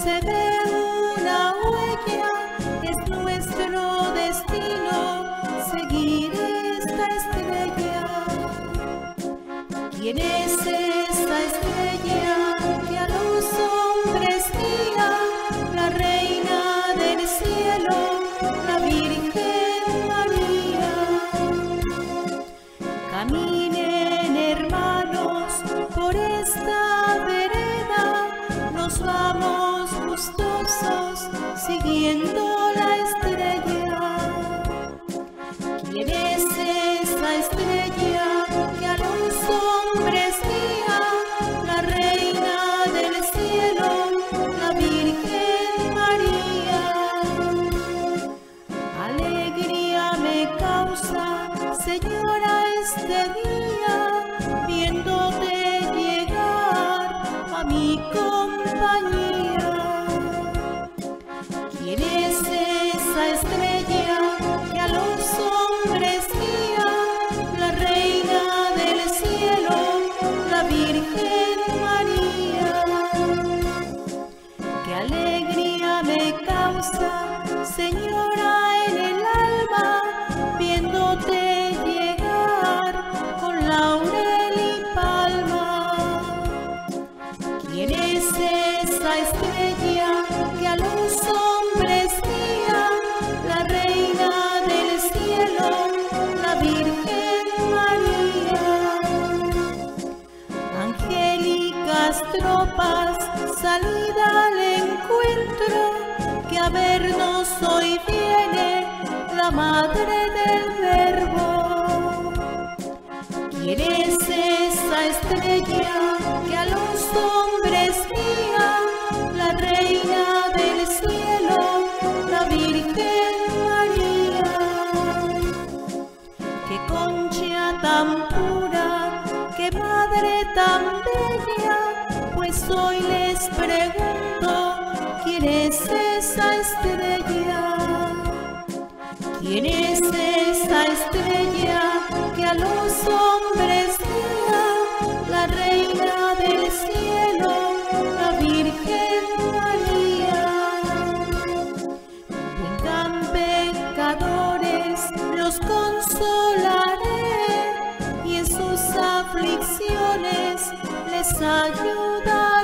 se ve una huella, es nuestro destino seguir esta estrella. ¿Quién es esa estrella que a los hombres guía? La reina del cielo, la Virgen María. Caminen, hermanos, por esta vereda, nos vamos gustosos siguiendo la estrella. ¿Quién es esa estrella que a los hombres guía? La reina del cielo, la Virgen María. Alegría me causa, Señora, este día, viéndote llegar a mi compañía. ¿Quién es esa estrella que a los hombres guía? La reina del cielo, la Virgen María. Qué alegría me causa, Señora, en el alma, viéndote llegar con laurel y palma. ¿Quién es esa estrella que a los hombres guía? La reina del cielo, la Virgen María. Angélicas tropas, salida al encuentro, que a vernos hoy viene la Madre del Verbo. ¿Quién es esa estrella que a los hombres guía? La reina del cielo, la Virgen María. Qué concha tan pura, qué madre tan bella, pues hoy les pregunto, ¿quién es esa estrella? ¿Quién es esa estrella que a los hombres guía? La reina del cielo, la Virgen María. Vengan pecadores, los consolaré, y en sus aflicciones les ayudaré.